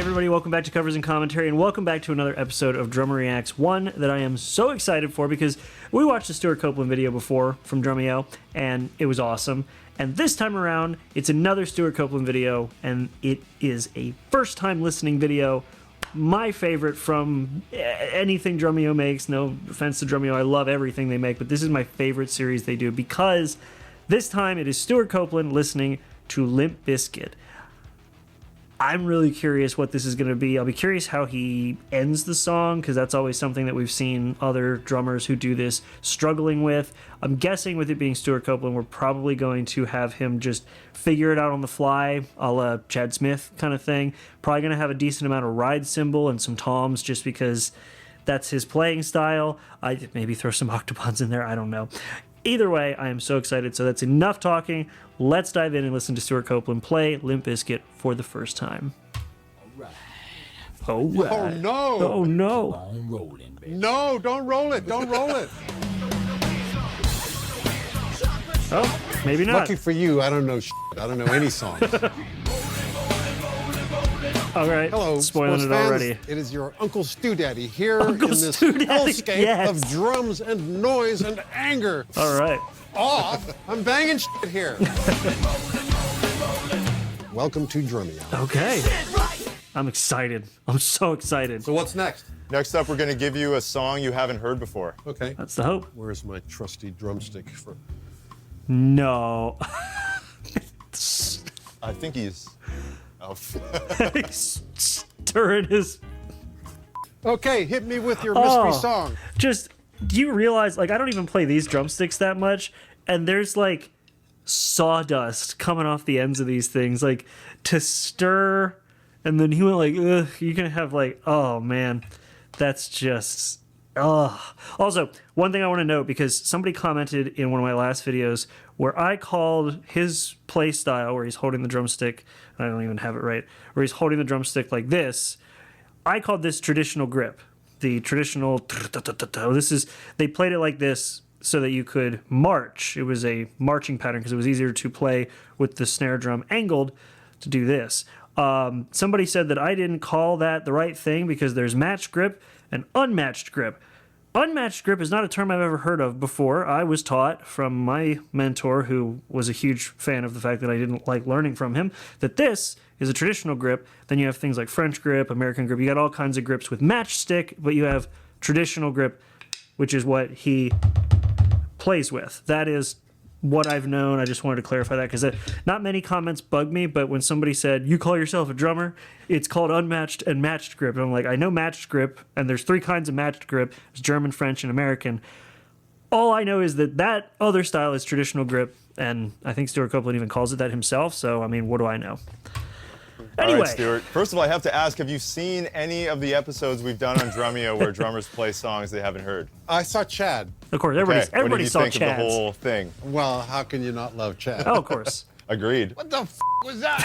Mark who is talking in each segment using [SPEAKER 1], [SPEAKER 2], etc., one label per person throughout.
[SPEAKER 1] everybody, welcome back to Covers and Commentary, and welcome back to another episode of Drummer Reacts, one that I am so excited for because we watched the Stewart Copeland video before from Drumeo, and it was awesome. And this time around, it's another Stewart Copeland video, and it is a first-time listening video. My favorite from anything Drumeo makes. No offense to Drumeo, I love everything they make, but this is my favorite series they do because this time it is Stewart Copeland listening to Limp Bizkit. I'm really curious what this is going to be. I'll be curious how he ends the song, because that's always something that we've seen other drummers who do this struggling with. I'm guessing with it being Stewart Copeland, we're probably going to have him just figure it out on the fly, a la Chad Smith kind of thing. Probably going to have a decent amount of ride cymbal and some toms just because that's his playing style. I maybe throw some octopons in there, I don't know. Either way, I am so excited. So that's enough talking. Let's dive in and listen to Stewart Copeland play Limp Bizkit for the first time. All right.
[SPEAKER 2] Oh, no.
[SPEAKER 1] Oh, no.
[SPEAKER 3] On rolling, baby.
[SPEAKER 2] No, don't roll it. Don't roll it.
[SPEAKER 1] Oh, maybe not.
[SPEAKER 2] Lucky for you, I don't know shit. I don't know any songs.
[SPEAKER 1] All right.
[SPEAKER 2] Hello,
[SPEAKER 1] Spoiling
[SPEAKER 2] sports
[SPEAKER 1] it
[SPEAKER 2] fans.
[SPEAKER 1] already.
[SPEAKER 2] It is your Uncle Stew Daddy here
[SPEAKER 1] Uncle
[SPEAKER 2] in this
[SPEAKER 1] Stew Daddy,
[SPEAKER 2] hellscape
[SPEAKER 1] yes.
[SPEAKER 2] of drums and noise and anger.
[SPEAKER 1] All right.
[SPEAKER 2] Off. I'm banging shit here. Welcome to Drumeo.
[SPEAKER 1] Okay. I'm excited. I'm so excited.
[SPEAKER 2] So what's next?
[SPEAKER 4] Next up, we're going to give you a song you haven't heard before.
[SPEAKER 2] Okay.
[SPEAKER 1] That's the hope.
[SPEAKER 2] Where's my trusty drumstick?
[SPEAKER 1] No.
[SPEAKER 4] I think he's... Oh.
[SPEAKER 1] He's stirring his...
[SPEAKER 2] Okay, hit me with your mystery song.
[SPEAKER 1] Just, do you realize, like, I don't even play these drumsticks that much, and there's, like, sawdust coming off the ends of these things, like, to stir, and then he went like, ugh, you can have, like, oh, man, that's just, ugh. Also, one thing I want to note, because somebody commented in one of my last videos where I called his play style, where he's holding the drumstick, I don't even have it right, where he's holding the drumstick like this, I called this traditional grip. The traditional, they played it like this so that you could march. It was a marching pattern because it was easier to play with the snare drum angled to do this. Somebody said that I didn't call that the right thing because there's matched grip and unmatched grip. Unmatched grip is not a term I've ever heard of before. I was taught from my mentor, who was a huge fan of the fact that I didn't like learning from him, that this is a traditional grip. Then you have things like French grip, American grip. You got all kinds of grips with matchstick, but you have traditional grip, which is what he plays with. That is what I've known. I just wanted to clarify that because not many comments bug me, but when somebody said, you call yourself a drummer, it's called unmatched and matched grip. And I'm like, I know matched grip, and there's three kinds of matched grip. There's German, French, and American. All I know is that that other style is traditional grip, and I think Stewart Copeland even calls it that himself, so, I mean, what do I know? Anyway.
[SPEAKER 4] All right, Stewart. First of all, I have to ask, have you seen any of the episodes we've done on Drumeo where drummers play songs they haven't heard?
[SPEAKER 2] I saw Chad.
[SPEAKER 1] Of course,
[SPEAKER 4] Okay,
[SPEAKER 1] everybody saw
[SPEAKER 4] what did you think of the
[SPEAKER 1] Chad's.
[SPEAKER 4] whole thing?
[SPEAKER 2] Well, how can you not love Chad?
[SPEAKER 1] Oh, of course.
[SPEAKER 4] Agreed.
[SPEAKER 2] What the f was that?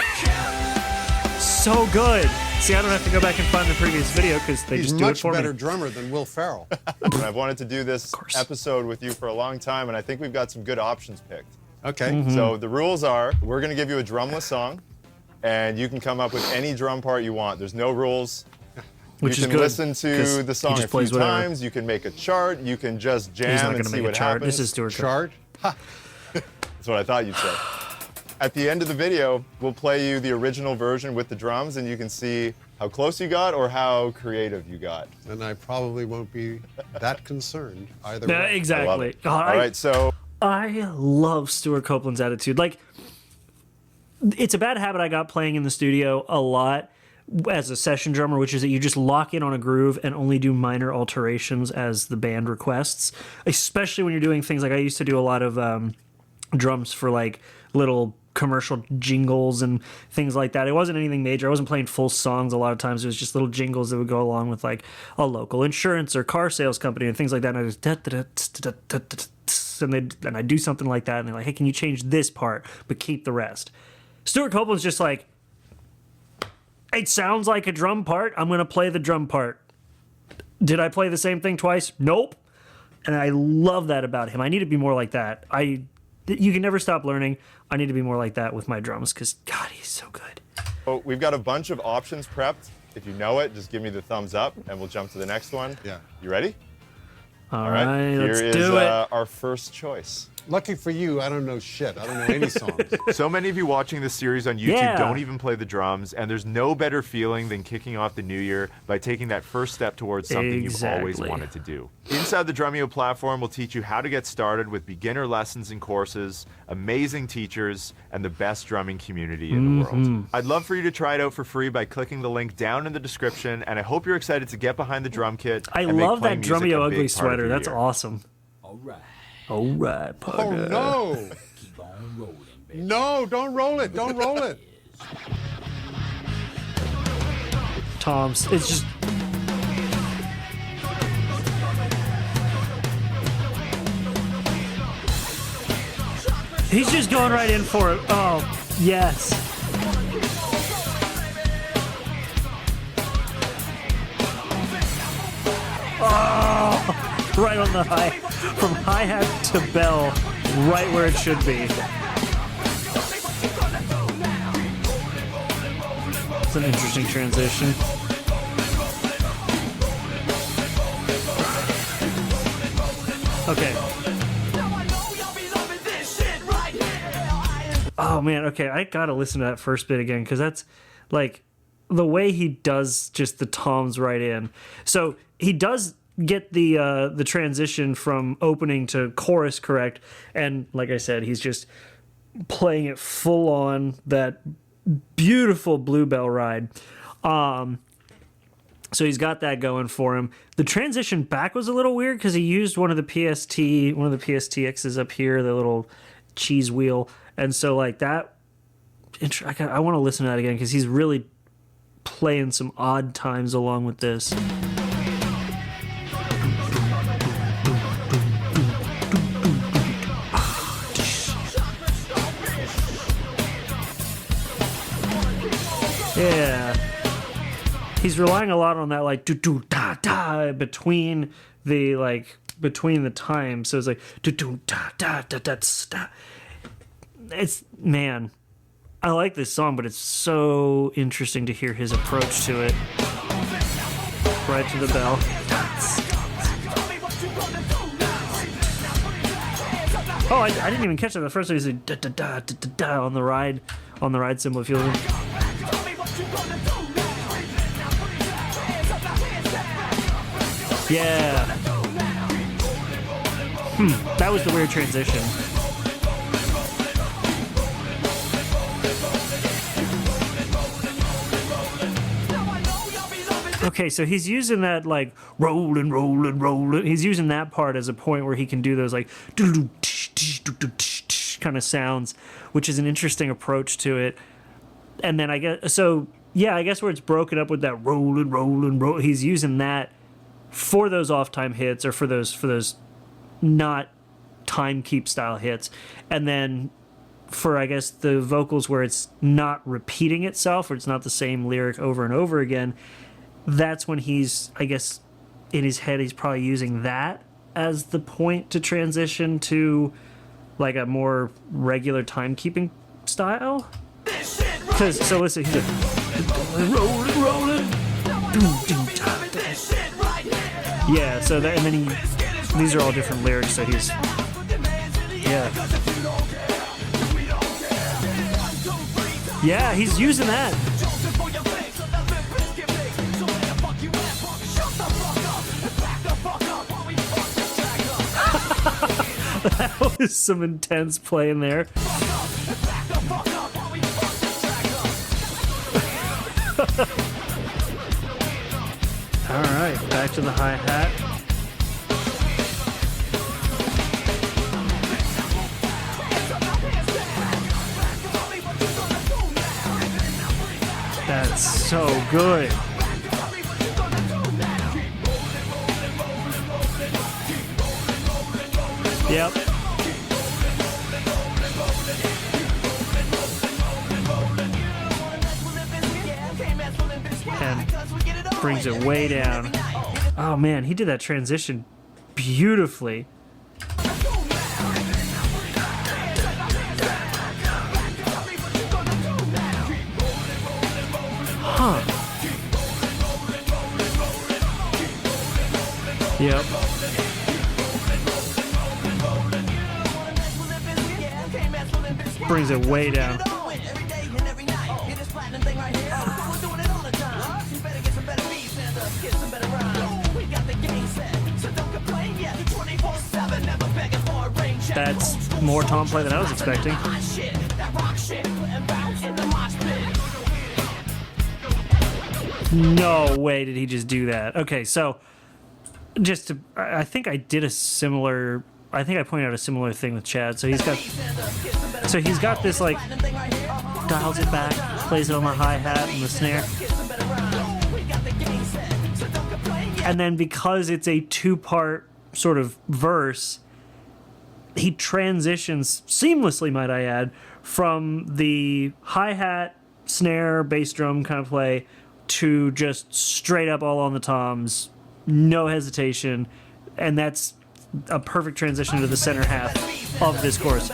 [SPEAKER 1] So good. See, I don't have to go back and find the previous video because they
[SPEAKER 2] He's
[SPEAKER 1] just do it
[SPEAKER 2] much
[SPEAKER 1] for
[SPEAKER 2] better
[SPEAKER 1] me.
[SPEAKER 2] drummer than Will Ferrell.
[SPEAKER 4] And I've wanted to do this episode with you for a long time, and I think we've got some good options picked.
[SPEAKER 2] Okay.
[SPEAKER 1] Mm-hmm.
[SPEAKER 4] So the rules are, we're going to give you a drumless song, and you can come up with any drum part you want. There's no rules.
[SPEAKER 1] Which
[SPEAKER 4] you
[SPEAKER 1] is
[SPEAKER 4] can
[SPEAKER 1] good,
[SPEAKER 4] listen
[SPEAKER 1] 'cause
[SPEAKER 4] to the
[SPEAKER 1] he
[SPEAKER 4] song
[SPEAKER 1] just
[SPEAKER 4] a few
[SPEAKER 1] plays whatever.
[SPEAKER 4] times. You can make a chart. You can just
[SPEAKER 1] He's not
[SPEAKER 4] jam
[SPEAKER 1] going
[SPEAKER 4] and
[SPEAKER 1] to
[SPEAKER 4] see
[SPEAKER 1] make a
[SPEAKER 4] what
[SPEAKER 1] chart.
[SPEAKER 4] happens.
[SPEAKER 1] This is Stewart Copeland.
[SPEAKER 2] Chart?
[SPEAKER 4] That's what I thought you'd say. At the end of the video, we'll play you the original version with the drums, and you can see how close you got or how creative you got.
[SPEAKER 2] And I probably won't be that concerned either
[SPEAKER 1] Yeah,
[SPEAKER 2] way.
[SPEAKER 4] I love
[SPEAKER 1] exactly.
[SPEAKER 4] it. All right, so
[SPEAKER 1] I love Stewart Copeland's attitude. Like, it's a bad habit I got playing in the studio a lot as a session drummer, which is that you just lock in on a groove and only do minor alterations as the band requests, especially when you're doing things like I used to do a lot of drums for like little commercial jingles and things like that. It wasn't anything major. I wasn't playing full songs a lot of times. It was just little jingles that would go along with like a local insurance or car sales company and things like that. And I just and I do something like that, and they're like, hey, can you change this part but keep the rest? Stewart Copeland's just like, it sounds like a drum part. I'm going to play the drum part. Did I play the same thing twice? Nope. And I love that about him. I need to be more like that. You can never stop learning. I need to be more like that with my drums because, God, he's so good.
[SPEAKER 4] we've got a bunch of options prepped. If you know it, just give me the thumbs up, and we'll jump to the next one.
[SPEAKER 2] Yeah.
[SPEAKER 4] You ready?
[SPEAKER 1] All right, let's
[SPEAKER 4] Here is
[SPEAKER 1] do it.
[SPEAKER 4] our first choice.
[SPEAKER 2] Lucky for you, I don't know shit. I don't know any songs.
[SPEAKER 4] So many of you watching this series on YouTube
[SPEAKER 1] Yeah.
[SPEAKER 4] don't even play the drums, and there's no better feeling than kicking off the new year by taking that first step towards something you've always
[SPEAKER 1] Exactly.
[SPEAKER 4] wanted to do. Inside the Drumeo platform, we'll teach you how to get started with beginner lessons and courses, amazing teachers, and the best drumming community in the world. I'd love for you to try it out for free by clicking the link down in the description, and I hope you're excited to get behind the drum kit.
[SPEAKER 1] I
[SPEAKER 4] and make
[SPEAKER 1] love that
[SPEAKER 4] playing music
[SPEAKER 1] Drumeo
[SPEAKER 4] a
[SPEAKER 1] ugly
[SPEAKER 4] big part of
[SPEAKER 1] sweater.
[SPEAKER 4] your
[SPEAKER 1] That's
[SPEAKER 4] year.
[SPEAKER 1] awesome.
[SPEAKER 3] All right.
[SPEAKER 1] All right,
[SPEAKER 2] Oh
[SPEAKER 1] Parker.
[SPEAKER 2] no!
[SPEAKER 3] Keep on rolling, baby.
[SPEAKER 2] No, don't roll it. Don't roll it.
[SPEAKER 1] Tom's. It's just. He's just going right in for it. Oh, yes. Oh, right on the high, from hi-hat to bell, right where it should be. It's an interesting transition. Okay. Oh man, okay, I gotta listen to that first bit again because that's like the way he does just the toms right in. So he does get the transition from opening to chorus correct, and like I said, he's just playing it full on that beautiful bluebell ride. So he's got that going for him. The transition back was a little weird because he used one of the PSTXs up here, the little cheese wheel. And so like that, I want to listen to that again because he's really playing some odd times along with this. Yeah. He's relying a lot on that like do do da da between the times. So it's like do do da da da da da. It's, man, I like this song, but it's so interesting to hear his approach to it. Right to the bell. Oh, I didn't even catch that the first time. He said da da da da da da on the ride cymbal. If you listen. Yeah. That was the weird transition. Okay, so he's using that like rolling, rolling, rolling. He's using that part as a point where he can do those like kind of sounds, which is an interesting approach to it. And then I guess where it's broken up with that rolling, rolling, roll. He's using that for those off time hits or for those not time keep style hits, and then for I guess the vocals where it's not repeating itself or it's not the same lyric over and over again. That's when he's, I guess, in his head, he's probably using that as the point to transition to like a more regular timekeeping style. Because, so listen, he's like, rolling, rolling. Yeah, so that, and then these are all different lyrics, so he's, yeah. Yeah, he's using that. That was some intense playing there. All right, back to the hi-hat. That's so good. Yep. And brings it way down. Oh man, he did that transition beautifully. Huh. Yep. Brings it way down. That's more Tom play than I was expecting. No way did he just do that. Okay, so just to, I think I did a similar. I think I pointed out a similar thing with Chad. So he's got this like dials it back, plays it on the hi-hat and the snare. And then because it's a two-part sort of verse, he transitions seamlessly, might I add, from the hi-hat, snare, bass drum kind of play to just straight up all on the toms, no hesitation, and that's a perfect transition to the center half of this chorus.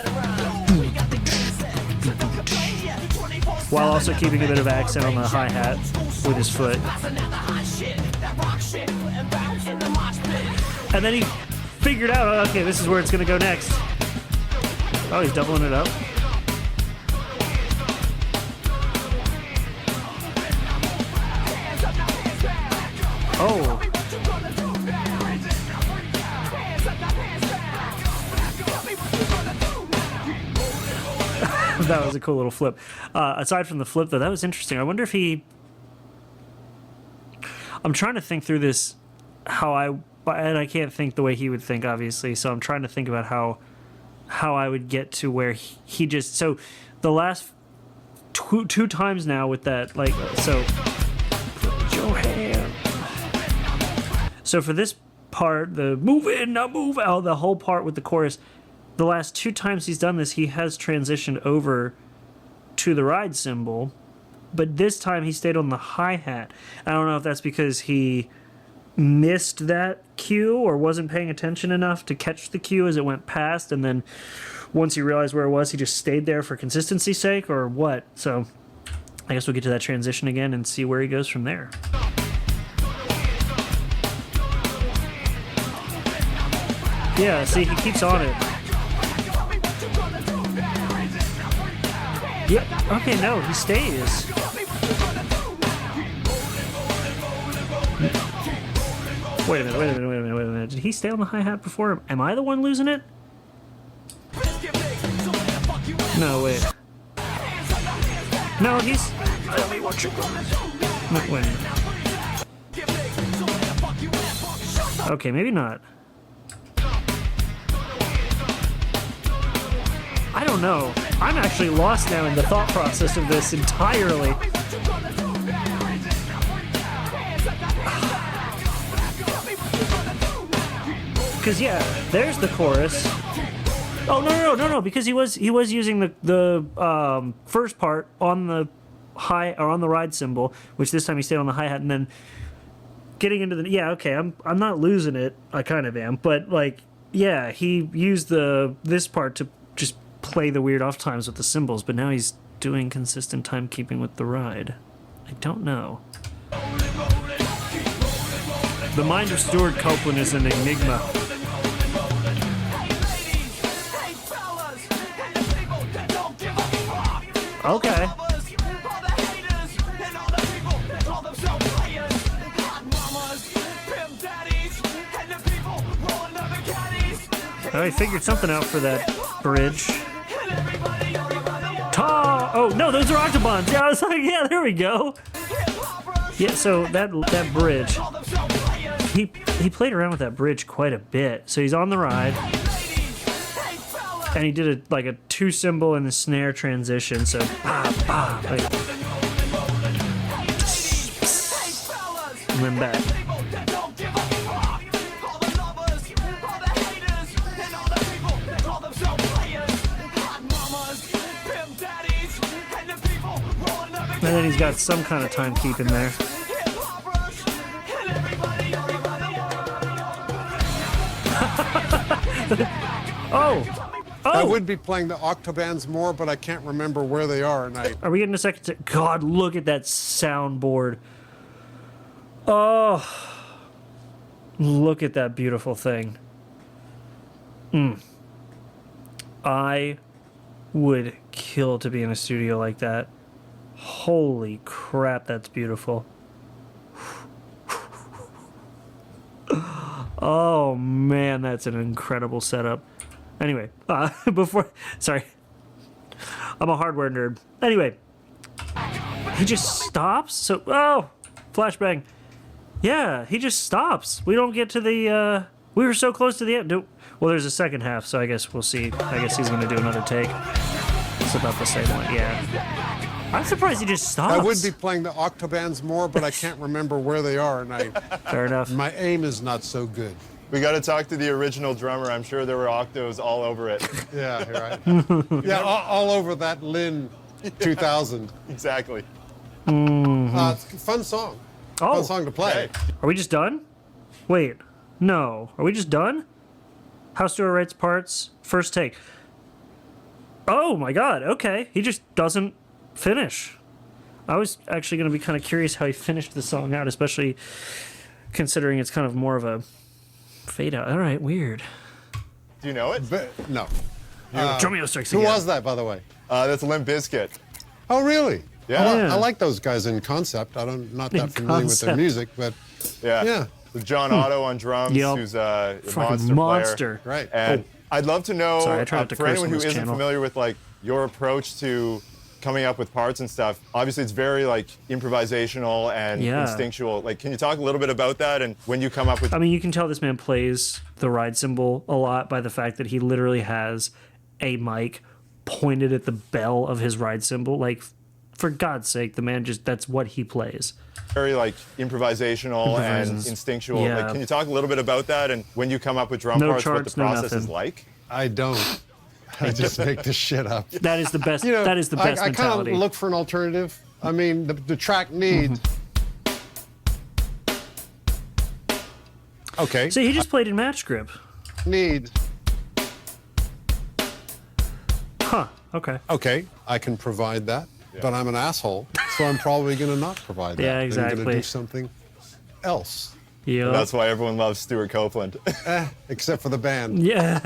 [SPEAKER 1] While also keeping a bit of accent on the hi-hat with his foot. And then he figured out, oh, okay, this is where it's going to go next. Oh, he's doubling it up. Oh. That was a cool little flip. Aside from the flip, though, that was interesting. I wonder if he... I'm trying to think through this, and I can't think the way he would think, obviously, so I'm trying to think about how I would get to where he just... So, the last two times now with that, like, so... Put your hand... So for this part, the move in, now move out, the whole part with the chorus... The last two times he's done this, he has transitioned over to the ride cymbal, but this time he stayed on the hi-hat. I don't know if that's because he missed that cue or wasn't paying attention enough to catch the cue as it went past, and then once he realized where it was, he just stayed there for consistency's sake, or what. So I guess we'll get to that transition again and see where he goes from there. Yeah, see, he keeps on it. Yeah, okay, no, he stays. Wait a minute. Did he stay on the hi-hat before? Am I the one losing it? No, wait. No, he's... Tell me what you're gonna do. No, wait a minute. Okay, maybe not. I don't know. I'm actually lost now in the thought process of this entirely. Because yeah, there's the chorus. Oh no! Because he was using the first part on the high or on the ride cymbal, which this time he stayed on the hi-hat, and then getting into the okay. I'm not losing it. I kind of am, but like yeah, he used this part to just play the weird off times with the cymbals, but now he's doing consistent timekeeping with the ride. I don't know. The mind of Stewart Copeland is an enigma. Okay. Oh, he figured something out for that bridge. Oh no, those are octobans. Yeah, I was like, yeah, there we go. Yeah, so that bridge, he played around with that bridge quite a bit. So he's on the ride, and he did like a two cymbal and the snare transition. So like, and then back. And then he's got some kind of timekeeping there. Oh!
[SPEAKER 2] I would be playing the octobands more, but I can't remember where they are. And
[SPEAKER 1] Are we getting a second? God, look at that soundboard. Oh. Look at that beautiful thing. I would kill to be in a studio like that. Holy crap, that's beautiful. Oh man, that's an incredible setup. Anyway, sorry, I'm a hardware nerd. Anyway, he just stops. Flashbang. Yeah, he just stops. We don't get to the. We were so close to the end. Well, there's a second half, so I guess we'll see. I guess he's gonna do another take. It's about the same one. Yeah. I'm surprised he just stops.
[SPEAKER 2] I would be playing the octobands more, but I can't remember where they are, and
[SPEAKER 1] Fair enough.
[SPEAKER 2] my aim is not so good.
[SPEAKER 4] We got to talk to the original drummer. I'm sure there were octos all over it.
[SPEAKER 2] Yeah, right. Yeah, all over that Lin 2000.
[SPEAKER 4] Exactly.
[SPEAKER 2] It's a fun song. Fun song to play.
[SPEAKER 4] Hey.
[SPEAKER 1] Are we just done? Wait, no. Are we just done? How Stewart writes parts, first take. Oh my god, okay. He just doesn't finish. I was actually going to be kind of curious how he finished the song out, especially considering it's kind of more of a fade out. All right, weird.
[SPEAKER 4] Do you know it?
[SPEAKER 2] But, no.
[SPEAKER 1] Drumeo strikes
[SPEAKER 2] Who
[SPEAKER 1] again.
[SPEAKER 2] was that, by the way?
[SPEAKER 4] That's Limp Bizkit.
[SPEAKER 2] Oh, really?
[SPEAKER 4] Yeah.
[SPEAKER 1] Yeah.
[SPEAKER 2] I like those guys in concept. Not that familiar with their
[SPEAKER 1] concept.
[SPEAKER 2] music, but
[SPEAKER 4] Yeah.
[SPEAKER 2] yeah.
[SPEAKER 4] With John Otto on drums,
[SPEAKER 1] Yep.
[SPEAKER 4] who's a
[SPEAKER 1] Fucking
[SPEAKER 4] monster player.
[SPEAKER 2] Right.
[SPEAKER 4] And I'd love to know,
[SPEAKER 1] Sorry, I try not to
[SPEAKER 4] for
[SPEAKER 1] curse
[SPEAKER 4] anyone
[SPEAKER 1] on
[SPEAKER 4] who
[SPEAKER 1] this
[SPEAKER 4] isn't
[SPEAKER 1] channel.
[SPEAKER 4] familiar with like your approach to coming up with parts and stuff. Obviously, it's very like improvisational and
[SPEAKER 1] Yeah.
[SPEAKER 4] instinctual. Like, can you talk a little bit about that and when you come up with?
[SPEAKER 1] I mean, you can tell this man plays the ride cymbal a lot by the fact that he literally has a mic pointed at the bell of his ride cymbal. Like, for God's sake, the man that's what he plays.
[SPEAKER 4] Very like improvisational and
[SPEAKER 1] Improvises.
[SPEAKER 4] instinctual.
[SPEAKER 1] Yeah.
[SPEAKER 4] Like, can you talk a little bit about that and when you come up with drum
[SPEAKER 1] No
[SPEAKER 4] parts, what
[SPEAKER 1] charts,
[SPEAKER 4] the
[SPEAKER 1] no
[SPEAKER 4] process is
[SPEAKER 1] nothing.
[SPEAKER 4] like?
[SPEAKER 2] I don't. I just make this shit up.
[SPEAKER 1] That is the best.
[SPEAKER 2] You know,
[SPEAKER 1] that is the best
[SPEAKER 2] I kind
[SPEAKER 1] mentality.
[SPEAKER 2] of look for an alternative. I mean, the track needs. Okay.
[SPEAKER 1] See, he just played in match grip.
[SPEAKER 2] Needs.
[SPEAKER 1] Huh. Okay.
[SPEAKER 2] Okay, I can provide that, but I'm an asshole, so I'm probably going to not provide that.
[SPEAKER 1] Yeah,
[SPEAKER 2] I'm going
[SPEAKER 1] exactly.
[SPEAKER 2] to do something else,
[SPEAKER 1] Yeah.
[SPEAKER 4] That's why everyone loves Stewart Copeland.
[SPEAKER 2] except for the band.
[SPEAKER 1] Yeah.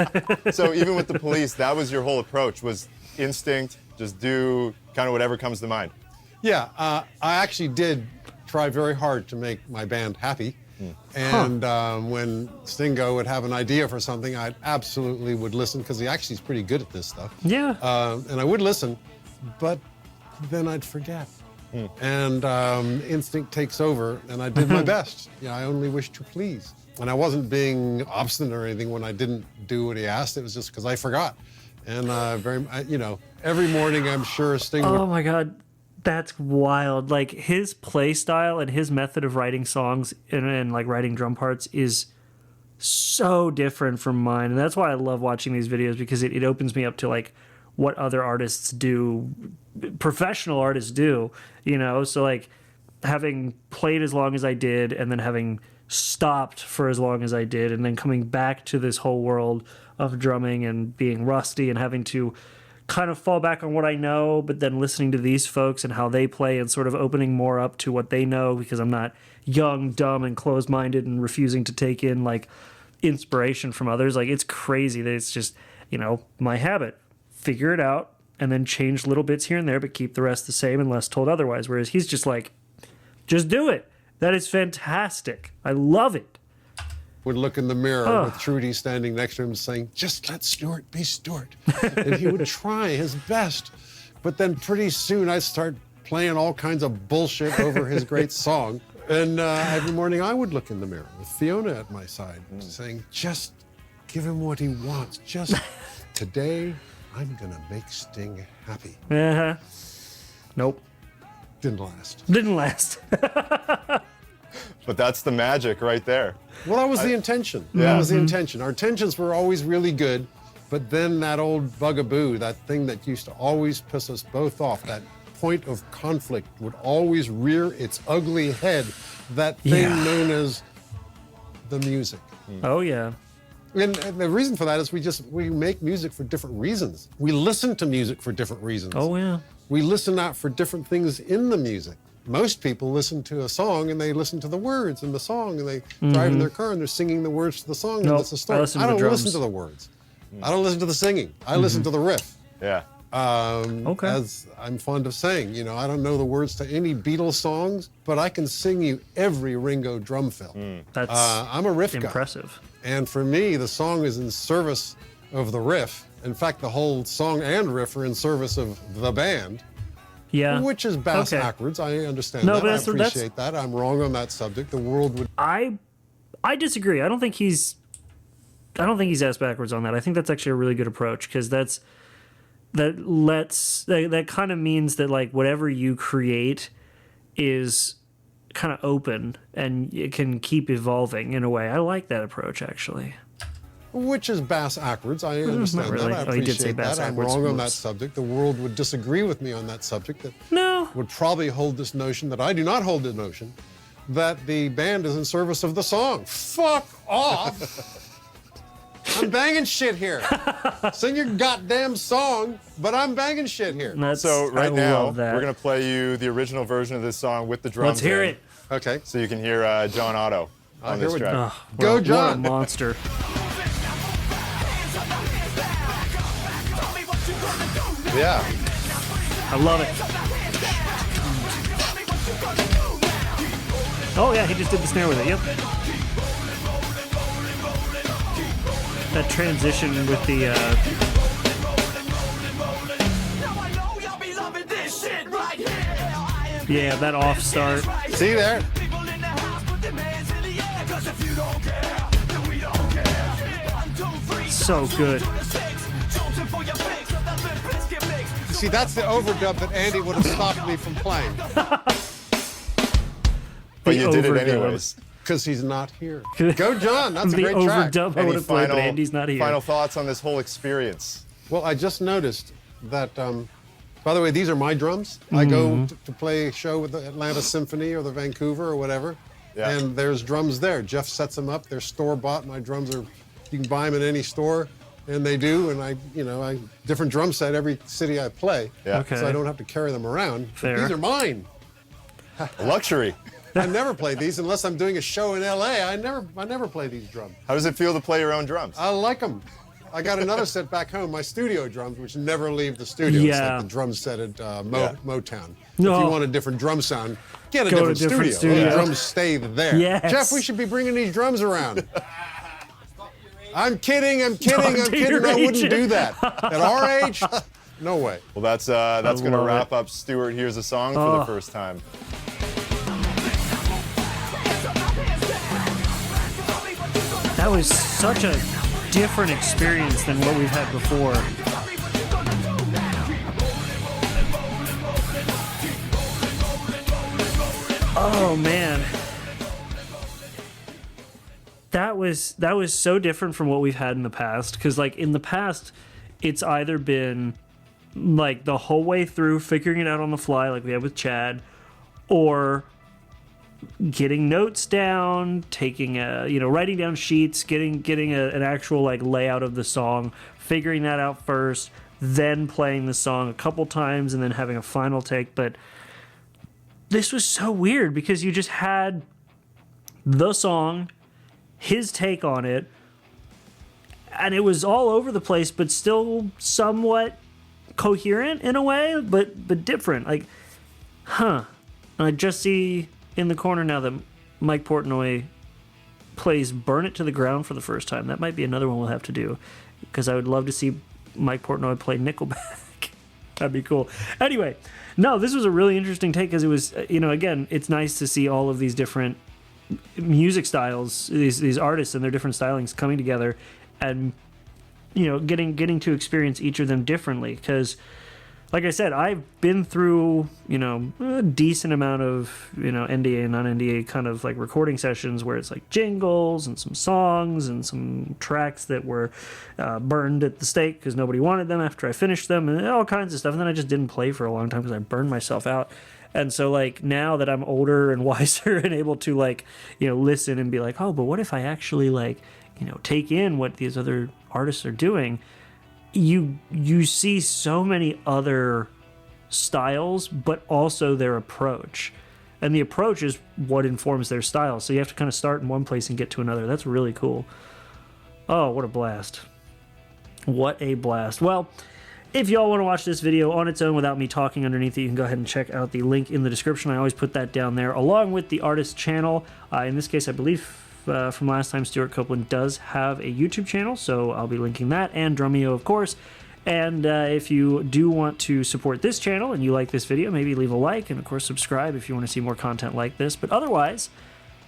[SPEAKER 4] So even with the Police, that was your whole approach, was instinct, just do kind of whatever comes to mind.
[SPEAKER 2] Yeah, I actually did try very hard to make my band happy. And when Stingo would have an idea for something, I absolutely would listen, because he actually is pretty good at this stuff.
[SPEAKER 1] Yeah.
[SPEAKER 2] And I would listen, but then I'd forget. And instinct takes over, and I did my best. I only wish to please. And I wasn't being obstinate or anything when I didn't do what he asked. It was just because I forgot. And every morning I'm sure Sting would.
[SPEAKER 1] Oh my God. That's wild. Like, his play style and his method of writing songs and like writing drum parts is so different from mine. And that's why I love watching these videos, because it opens me up to like what other artists do, professional artists do, So like, having played as long as I did and then having stopped for as long as I did and then coming back to this whole world of drumming and being rusty and having to kind of fall back on what I know, but then listening to these folks and how they play and sort of opening more up to what they know, because I'm not young, dumb, and closed-minded and refusing to take in like inspiration from others. Like, it's crazy that it's just, my habit. Figure it out and then change little bits here and there, but keep the rest the same unless told otherwise. Whereas he's just like, just do it. That is fantastic. I love it.
[SPEAKER 2] Would look in the mirror with Trudy standing next to him saying, "Just let Stewart be Stewart." And he would try his best. But then pretty soon I'd start playing all kinds of bullshit over his great song. And every morning I would look in the mirror with Fiona at my side saying, "Just give him what he wants. Just today I'm going to make Sting happy."
[SPEAKER 1] Uh-huh. Nope.
[SPEAKER 2] Didn't last.
[SPEAKER 1] Didn't last.
[SPEAKER 4] But that's the magic right there.
[SPEAKER 2] Well, that was the intention.
[SPEAKER 4] Yeah.
[SPEAKER 2] That was the intention. Our intentions were always really good, but then that old bugaboo, that thing that used to always piss us both off, that point of conflict would always rear its ugly head, that thing
[SPEAKER 1] Yeah.
[SPEAKER 2] known as the music.
[SPEAKER 1] Oh, yeah.
[SPEAKER 2] And the reason for that is we make music for different reasons. We listen to music for different reasons.
[SPEAKER 1] Oh, yeah.
[SPEAKER 2] We listen out for different things in the music. most people listen to a song and they listen to the words in the song, and they drive in their car and they're singing the words to the song, and
[SPEAKER 1] Nope,
[SPEAKER 2] that's the story.
[SPEAKER 1] I listen to
[SPEAKER 2] I
[SPEAKER 1] the
[SPEAKER 2] don't
[SPEAKER 1] drums.
[SPEAKER 2] listen to the words. I don't listen to the singing. I listen to the riff.
[SPEAKER 4] Yeah.
[SPEAKER 1] Okay.
[SPEAKER 2] As I'm fond of saying, you know, I don't know the words to any Beatles songs, but I can sing you every Ringo drum fill.
[SPEAKER 1] That's
[SPEAKER 2] I'm a riff guy.
[SPEAKER 1] impressive.
[SPEAKER 2] And for me, the song is in service of the riff. In fact, the whole song and riff are in service of the band,
[SPEAKER 1] Yeah.
[SPEAKER 2] which is bass
[SPEAKER 1] Okay.
[SPEAKER 2] backwards. I understand
[SPEAKER 1] No,
[SPEAKER 2] that.
[SPEAKER 1] but
[SPEAKER 2] I
[SPEAKER 1] that's-
[SPEAKER 2] appreciate that. I'm wrong on that subject. The world would.
[SPEAKER 1] I disagree. I don't think he's ass backwards on that. I think that's actually a really good approach, because that kind of means that like whatever you create is kind of open and it can keep evolving in a way. I like that approach, actually.
[SPEAKER 2] Which is bass backwards. I understand
[SPEAKER 1] really.
[SPEAKER 2] that. I
[SPEAKER 1] Oh, he did say
[SPEAKER 2] appreciate
[SPEAKER 1] bass
[SPEAKER 2] that. I'm
[SPEAKER 1] backwards.
[SPEAKER 2] wrong on that
[SPEAKER 1] Whoops.
[SPEAKER 2] subject. The world would disagree with me on that subject. That
[SPEAKER 1] No.
[SPEAKER 2] would probably hold this notion that I do not hold the notion that the band is in service of the song. Fuck off! I'm banging shit here. Sing your goddamn song, but I'm banging shit here.
[SPEAKER 1] That's,
[SPEAKER 5] So right
[SPEAKER 1] I
[SPEAKER 5] now,
[SPEAKER 1] love that.
[SPEAKER 5] we're going to play you the original version of this song with the drums.
[SPEAKER 1] Let's hear
[SPEAKER 5] in,
[SPEAKER 1] it.
[SPEAKER 2] Okay.
[SPEAKER 5] So you can hear John Otto on
[SPEAKER 2] here
[SPEAKER 5] this
[SPEAKER 2] we
[SPEAKER 5] track.
[SPEAKER 1] Oh,
[SPEAKER 2] Go,
[SPEAKER 1] what a
[SPEAKER 2] John.
[SPEAKER 1] monster.
[SPEAKER 5] Yeah.
[SPEAKER 1] I love it. Oh yeah, he just did the snare with it. Yep. That transition with the yeah, that off start.
[SPEAKER 2] See there?
[SPEAKER 1] So good.
[SPEAKER 2] See, that's the overdub that Andy would have stopped me from playing
[SPEAKER 5] But you did it
[SPEAKER 1] overdub.
[SPEAKER 5] anyways.
[SPEAKER 2] because he's not here. Go, John. That's a
[SPEAKER 1] The
[SPEAKER 2] great track.
[SPEAKER 1] overdub I would have played, but Andy's not here.
[SPEAKER 5] Final thoughts on this whole experience?
[SPEAKER 2] Well, I just noticed that, by the way, these are my drums. I go to play a show with the Atlanta Symphony or the Vancouver or whatever,
[SPEAKER 5] Yeah.
[SPEAKER 2] and there's drums there. Jeff sets them up. They're store-bought. My drums are, you can buy them in any store, and they do, and I different drum set every city I play,
[SPEAKER 5] Yeah.
[SPEAKER 1] Okay.
[SPEAKER 2] so I don't have to carry them around.
[SPEAKER 1] Fair.
[SPEAKER 2] These are mine.
[SPEAKER 5] Luxury.
[SPEAKER 2] I never play these unless I'm doing a show in LA. I never play these drums.
[SPEAKER 5] How does it feel to play your own drums?
[SPEAKER 2] I like them. I got another set back home, my studio drums, which never leave the studio. It's
[SPEAKER 1] Yeah.
[SPEAKER 2] like the drum set at Motown.
[SPEAKER 1] No.
[SPEAKER 2] If you want a different drum sound, get a
[SPEAKER 1] Go to
[SPEAKER 2] different,
[SPEAKER 1] different
[SPEAKER 2] studio.
[SPEAKER 1] studio.
[SPEAKER 2] The drums stay there.
[SPEAKER 1] Yes.
[SPEAKER 2] Jeff, we should be bringing these drums around. I'm kidding.
[SPEAKER 1] Talk to
[SPEAKER 2] I
[SPEAKER 1] your
[SPEAKER 2] wouldn't
[SPEAKER 1] agent.
[SPEAKER 2] do that. At our age, no way.
[SPEAKER 5] Well, that's going to
[SPEAKER 1] love
[SPEAKER 5] wrap
[SPEAKER 1] it.
[SPEAKER 5] up Stewart Here's a Song for
[SPEAKER 1] Oh.
[SPEAKER 5] the first time.
[SPEAKER 1] That was such a different experience than what we've had before. Oh man. That was so different from what we've had in the past, cuz like in the past it's either been like the whole way through figuring it out on the fly like we had with Chad, or getting notes down, taking writing down sheets, getting an actual like layout of the song, figuring that out first, then playing the song a couple times and then having a final take. But this was so weird because you just had the song, his take on it, and it was all over the place but still somewhat coherent in a way, but different. Like, and I just see in the corner now that Mike Portnoy plays Burn It to the Ground for the first time. That might be another one we'll have to do, because I would love to see Mike Portnoy play Nickelback. That'd be cool. Anyway, no, this was a really interesting take because it was, again, it's nice to see all of these different music styles, these artists and their different stylings coming together and, getting to experience each of them differently. Because, like I said, I've been through, a decent amount of, NDA and non-NDA kind of like recording sessions where it's like jingles and some songs and some tracks that were burned at the stake because nobody wanted them after I finished them and all kinds of stuff. And then I just didn't play for a long time because I burned myself out. And so like now that I'm older and wiser and able to like, listen and be like, oh, but what if I actually like, take in what these other artists are doing? You see so many other styles, but also their approach. and the approach is what informs their style. So you have to kind of start in one place and get to another. That's really cool. Oh, what a blast. What a blast. Well, if y'all want to watch this video on its own without me talking underneath it, you can go ahead and check out the link in the description. I always put that down there, along with the artist's channel. In this case, I believe from last time, Stewart Copeland does have a YouTube channel, so I'll be linking that, and Drumeo, of course. And if you do want to support this channel and you like this video, maybe leave a like, and of course subscribe if you want to see more content like this. But otherwise,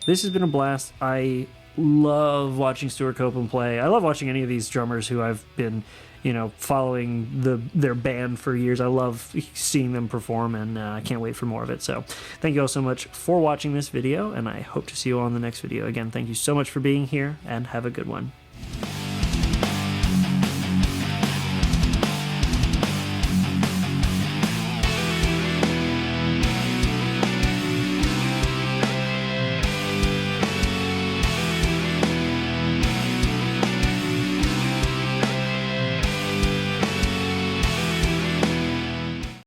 [SPEAKER 1] this has been a blast. I love watching Stewart Copeland play. I love watching any of these drummers who I've been, you know, following their band for years. I love seeing them perform, and I can't wait for more of it. So thank you all so much for watching this video, and I hope to see you all in the next video. Again, thank you so much for being here, and have a good one.